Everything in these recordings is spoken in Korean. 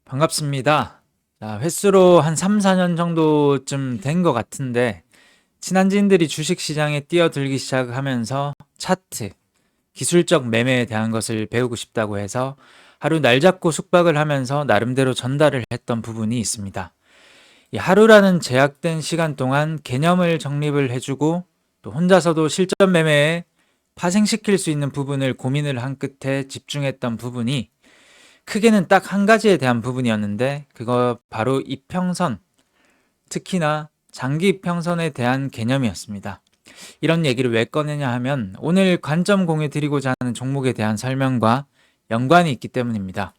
반갑습니다. 자, 횟수로 한 3, 4년 정도쯤 된 것 같은데, 친한 지인들이 주식 시장에 뛰어들기 시작하면서 차트, 기술적 매매에 대한 것을 배우고 싶다고 해서 하루 날 잡고 숙박을 하면서 나름대로 전달을 했던 부분이 있습니다. 이 하루라는 제약된 시간 동안 개념을 정립을 해주고 또 혼자서도 실전 매매에 파생시킬 수 있는 부분을 고민을 한 끝에 집중했던 부분이 크게는 딱 한 가지에 대한 부분이었는데 그거 바로 이평선, 특히나 장기 이평선에 대한 개념이었습니다. 이런 얘기를 왜 꺼내냐 하면 오늘 관점 공유 드리고자 하는 종목에 대한 설명과 연관이 있기 때문입니다.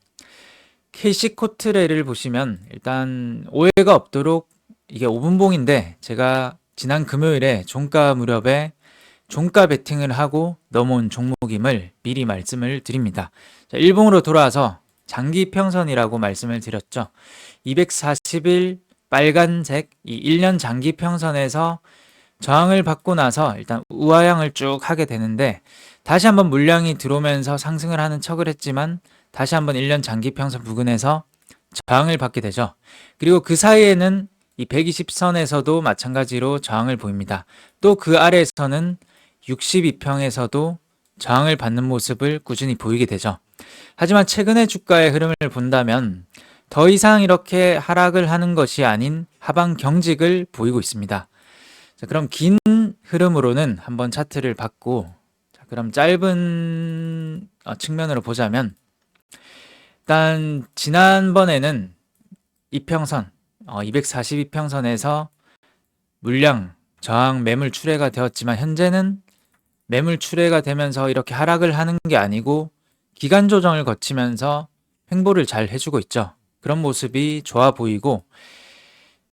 캐시코트레를 보시면 일단 오해가 없도록 이게 5분봉인데 제가 지난 금요일에 종가 무렵에 종가 베팅을 하고 넘어온 종목임을 미리 말씀을 드립니다. 자, 일봉으로 돌아와서 장기 평선이라고 말씀을 드렸죠. 240일 빨간색 이 1년 장기 평선에서 저항을 받고 나서 일단 우하향을 쭉 하게 되는데 다시 한번 물량이 들어오면서 상승을 하는 척을 했지만 다시 한번 1년 장기 평선 부근에서 저항을 받게 되죠. 그리고 그 사이에는 이 120선에서도 마찬가지로 저항을 보입니다. 또 그 아래에서는 62평에서도 저항을 받는 모습을 꾸준히 보이게 되죠. 하지만 최근의 주가의 흐름을 본다면 더 이상 이렇게 하락을 하는 것이 아닌 하방 경직을 보이고 있습니다. 자, 그럼 긴 흐름으로는 한번 차트를 봤고, 자, 그럼 짧은 측면으로 보자면 일단 지난번에는 이평선 242평선에서 물량, 저항, 매물 출회가 되었지만 현재는 매물 출회가 되면서 이렇게 하락을 하는 게 아니고 기간 조정을 거치면서 횡보를 잘 해주고 있죠. 그런 모습이 좋아 보이고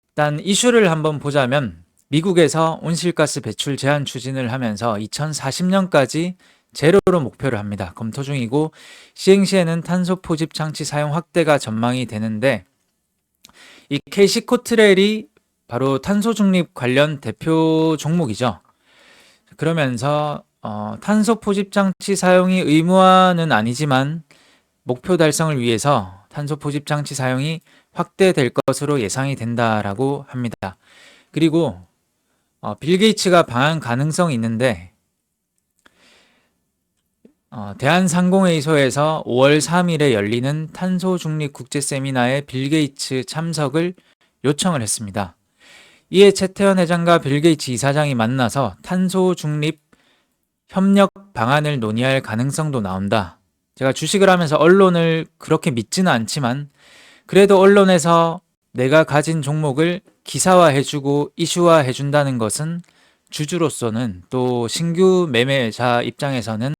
일단 이슈를 한번 보자면 미국에서 온실가스 배출 제한 추진을 하면서 2040년까지 제로로 목표를 합니다. 검토 중이고 시행 시에는 탄소 포집 장치 사용 확대가 전망이 되는데 이 캐시코트렐이 바로 탄소 중립 관련 대표 종목이죠. 그러면서 탄소 포집 장치 사용이 의무화는 아니지만 목표 달성을 위해서 탄소 포집 장치 사용이 확대될 것으로 예상이 된다라고 합니다. 그리고 빌 게이츠가 방한 가능성이 있는데 대한상공회의소에서 5월 3일에 열리는 탄소 중립 국제 세미나에 빌 게이츠 참석을 요청을 했습니다. 이에 최태원 회장과 빌 게이츠 이사장이 만나서 탄소 중립 협력 방안을 논의할 가능성도 나온다. 제가 주식을 하면서 언론을 그렇게 믿지는 않지만 그래도 언론에서 내가 가진 종목을 기사화해주고 이슈화해준다는 것은 주주로서는 또 신규 매매자 입장에서는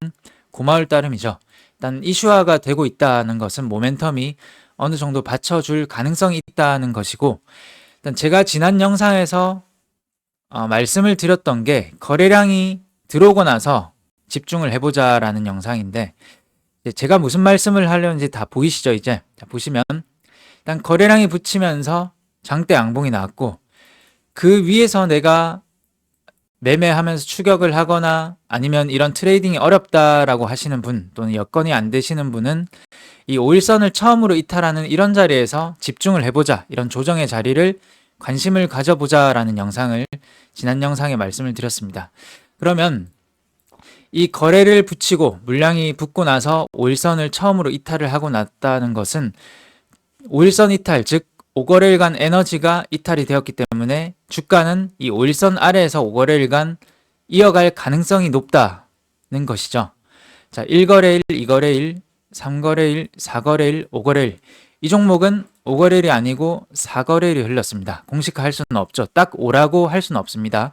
고마울 따름이죠. 일단 이슈화가 되고 있다는 것은 모멘텀이 어느 정도 받쳐줄 가능성이 있다는 것이고 일단 제가 지난 영상에서 말씀을 드렸던 게 거래량이 들어오고 나서 집중을 해보자라는 영상인데 제가 무슨 말씀을 하려는지 다 보이시죠 이제? 자, 보시면 일단 거래량이 붙이면서 장대 양봉이 나왔고 그 위에서 내가 매매하면서 추격을 하거나 아니면 이런 트레이딩이 어렵다라고 하시는 분 또는 여건이 안 되시는 분은 이 5일선을 처음으로 이탈하는 이런 자리에서 집중을 해보자 이런 조정의 자리를 관심을 가져보자라는 영상을 지난 영상에 말씀을 드렸습니다. 그러면 이 거래를 붙이고 물량이 붙고 나서 5일선을 처음으로 이탈을 하고 났다는 것은 5일선 이탈 즉 5거래일간 에너지가 이탈이 되었기 때문에 주가는 이 5일선 아래에서 5거래일간 이어갈 가능성이 높다는 것이죠. 자, 1거래일, 2거래일, 3거래일, 4거래일, 5거래일 이 종목은 5거래일이 아니고 4거래일이 흘렀습니다. 공식화할 수는 없죠. 딱 5라고 할 수는 없습니다.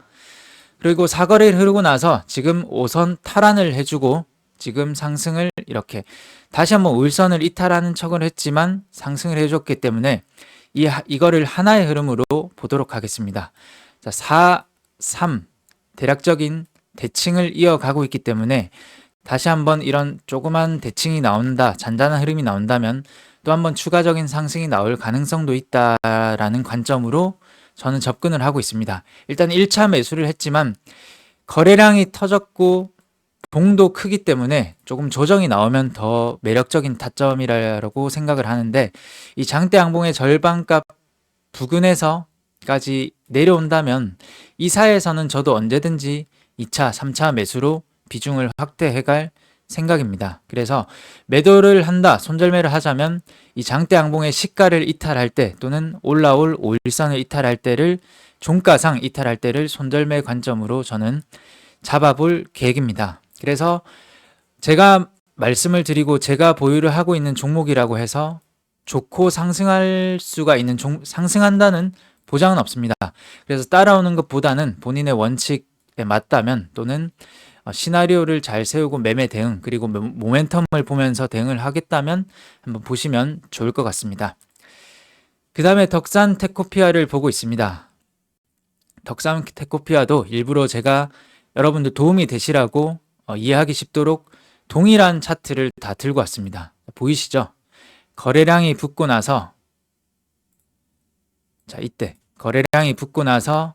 그리고 4거래일 흐르고 나서 지금 5선 탈환을 해주고 지금 상승을 이렇게 다시 한번 5일선을 이탈하는 척을 했지만 상승을 해줬기 때문에 이거를 하나의 흐름으로 보도록 하겠습니다. 자, 4, 3 대략적인 대칭을 이어가고 있기 때문에 다시 한번 이런 조그만 대칭이 나온다, 잔잔한 흐름이 나온다면 또 한번 추가적인 상승이 나올 가능성도 있다라는 관점으로 저는 접근을 하고 있습니다. 일단 1차 매수를 했지만 거래량이 터졌고 봉도 크기 때문에 조금 조정이 나오면 더 매력적인 타점이라고 생각을 하는데, 이 장대 양봉의 절반값 부근에서까지 내려온다면 이 사이에서는 저도 언제든지 2차, 3차 매수로 비중을 확대해갈 생각입니다. 그래서 매도를 한다, 손절매를 하자면 이 장대 양봉의 시가를 이탈할 때 또는 올라올 5일선을 이탈할 때를, 종가상 이탈할 때를 손절매 관점으로 저는 잡아볼 계획입니다. 그래서 제가 말씀을 드리고 제가 보유를 하고 있는 종목이라고 해서 좋고 상승할 수가 있는 상승한다는 보장은 없습니다. 그래서 따라오는 것보다는 본인의 원칙에 맞다면 또는 시나리오를 잘 세우고 매매 대응, 그리고 모멘텀을 보면서 대응을 하겠다면 한번 보시면 좋을 것 같습니다. 그 다음에 덕산 테코피아를 보고 있습니다. 덕산 테코피아도 일부러 제가 여러분들 도움이 되시라고 이해하기 쉽도록 동일한 차트를 다 들고 왔습니다. 보이시죠? 거래량이 붙고 나서, 자, 이때 거래량이 붙고 나서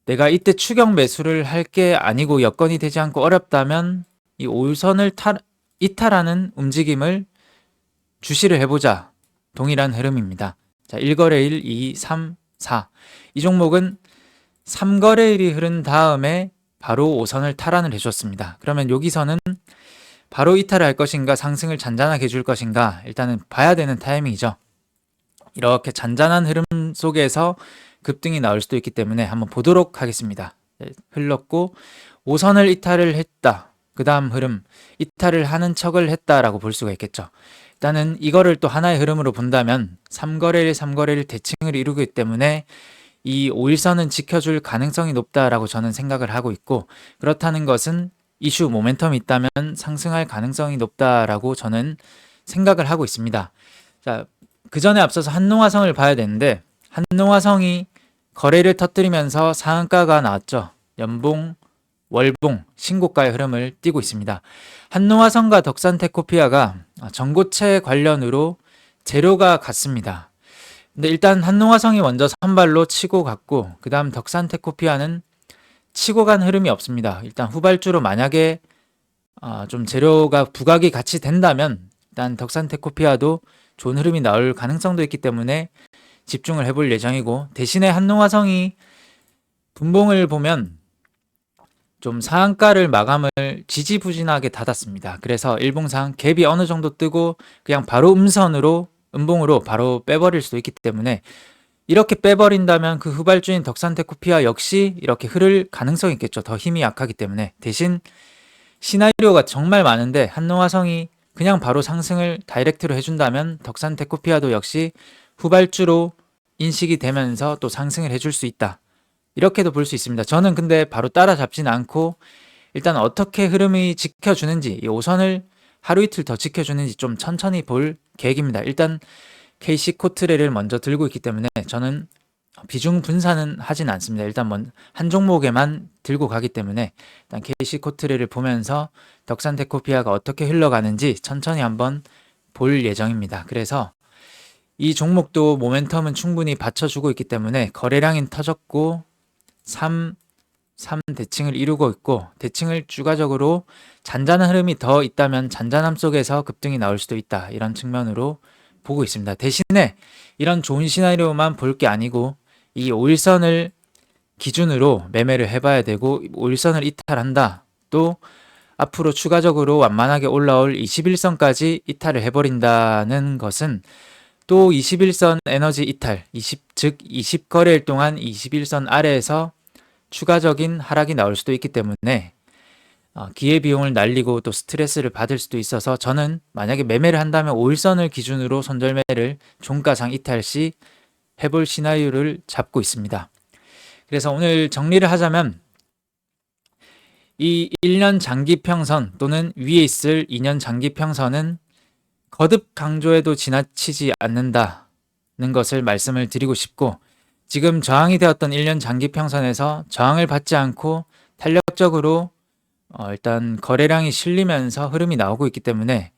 내가 이때 추격 매수를 할 게 아니고 여건이 되지 않고 어렵다면 이 5일선을 이탈하는 움직임을 주시를 해보자. 동일한 흐름입니다. 자, 1거래일, 2, 3, 4. 이 종목은 3거래일이 흐른 다음에 바로 5선을 탈환을 해줬습니다. 그러면 여기서는 바로 이탈을 할 것인가, 상승을 잔잔하게 해줄 것인가, 일단은 봐야 되는 타이밍이죠. 이렇게 잔잔한 흐름 속에서 급등이 나올 수도 있기 때문에 한번 보도록 하겠습니다. 흘렀고 5선을 이탈을 했다. 그 다음 흐름, 이탈을 하는 척을 했다라고 볼 수가 있겠죠. 일단은 이거를 또 하나의 흐름으로 본다면 3거래일 대칭을 이루기 때문에 이 5일선은 지켜줄 가능성이 높다라고 저는 생각을 하고 있고, 그렇다는 것은 이슈 모멘텀이 있다면 상승할 가능성이 높다라고 저는 생각을 하고 있습니다. 자, 그 전에 앞서서 한농화성을 봐야 되는데, 한농화성이 거래를 터뜨리면서 상한가가 나왔죠. 연봉, 월봉, 신고가의 흐름을 띠고 있습니다. 한농화성과 덕산테코피아가 전고체 관련으로 재료가 같습니다. 근데 일단 한농화성이 먼저 선발로 치고 갔고, 그 다음 덕산테코피아는 치고 간 흐름이 없습니다. 일단 후발주로 만약에 좀 재료가 부각이 같이 된다면 일단 덕산테코피아도 좋은 흐름이 나올 가능성도 있기 때문에 집중을 해볼 예정이고, 대신에 한농화성이 분봉을 보면 좀 상한가를 마감을 지지부진하게 닫았습니다. 그래서 일봉상 갭이 어느 정도 뜨고 그냥 바로 음봉으로 바로 빼버릴 수도 있기 때문에, 이렇게 빼버린다면 그 후발주인 덕산테코피아 역시 이렇게 흐를 가능성이 있겠죠. 더 힘이 약하기 때문에. 대신 시나리오가 정말 많은데 한농화성이 그냥 바로 상승을 다이렉트로 해준다면 덕산테코피아도 역시 후발주로 인식이 되면서 또 상승을 해줄 수 있다. 이렇게도 볼 수 있습니다. 저는 근데 바로 따라잡지는 않고 일단 어떻게 흐름이 지켜주는지, 이 5선을 하루 이틀 더 지켜주는지 좀 천천히 볼 계획입니다. 일단 KC코트레를 먼저 들고 있기 때문에 저는 비중 분산은 하진 않습니다. 일단 한 종목에만 들고 가기 때문에 일단 KC코트레를 보면서 덕산테코피아가 어떻게 흘러가는지 천천히 한번 볼 예정입니다. 그래서 이 종목도 모멘텀은 충분히 받쳐주고 있기 때문에 거래량이 터졌고 3 대칭을 이루고 있고, 대칭을 추가적으로 잔잔한 흐름이 더 있다면 잔잔함 속에서 급등이 나올 수도 있다, 이런 측면으로 보고 있습니다. 대신에 이런 좋은 시나리오만 볼 게 아니고 이 5일선을 기준으로 매매를 해봐야 되고, 5일선을 이탈한다, 또 앞으로 추가적으로 완만하게 올라올 21선까지 이탈을 해버린다는 것은 또 21선 에너지 이탈, 즉 20거래일 동안 21선 아래에서 추가적인 하락이 나올 수도 있기 때문에 기회비용을 날리고 또 스트레스를 받을 수도 있어서, 저는 만약에 매매를 한다면 5일선을 기준으로 손절매를 종가상 이탈 시 해볼 시나리오를 잡고 있습니다. 그래서 오늘 정리를 하자면 이 1년 장기평선 또는 위에 있을 2년 장기평선은 거듭 강조해도 지나치지 않는다는 것을 말씀을 드리고 싶고, 지금 저항이 되었던 1년 장기평선에서 저항을 받지 않고 탄력적으로 일단 거래량이 실리면서 흐름이 나오고 있기 때문에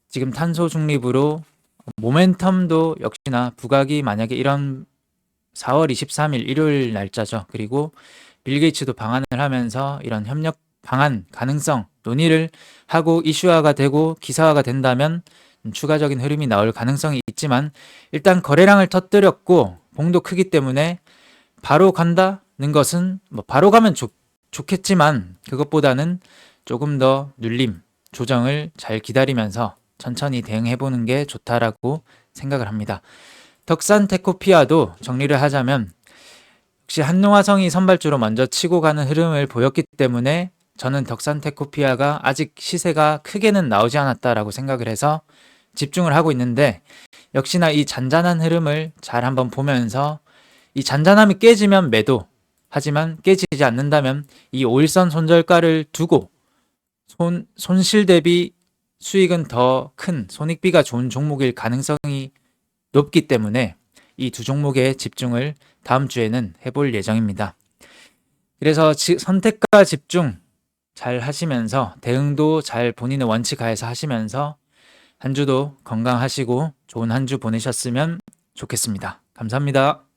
지금 탄소 중립으로 모멘텀도 역시나 부각이, 만약에 이런 4월 23일 일요일 날짜죠. 그리고 빌 게이츠도 방한을 하면서 이런 협력 방안, 가능성, 논의를 하고 이슈화가 되고 기사화가 된다면 추가적인 흐름이 나올 가능성이 있지만 일단 거래량을 터뜨렸고 봉도 크기 때문에 바로 간다는 것은 뭐 바로 가면 좋겠지만 그것보다는 조금 더 눌림, 조정을 잘 기다리면서 천천히 대응해보는 게 좋다라고 생각을 합니다. 덕산 테코피아도 정리를 하자면 역시 한농화성이 선발주로 먼저 치고 가는 흐름을 보였기 때문에 저는 덕산 테코피아가 아직 시세가 크게는 나오지 않았다라고 생각을 해서 집중을 하고 있는데 역시나 이 잔잔한 흐름을 잘 한번 보면서 이 잔잔함이 깨지면 매도, 하지만 깨지지 않는다면 이 5일선 손절가를 두고 손실 대비 수익은 더 큰 손익비가 좋은 종목일 가능성이 높기 때문에 이 두 종목에 집중을 다음 주에는 해볼 예정입니다. 그래서 선택과 집중 잘 하시면서 대응도 잘 본인의 원칙 하에서 하시면서 한 주도 건강하시고 좋은 한 주 보내셨으면 좋겠습니다. 감사합니다.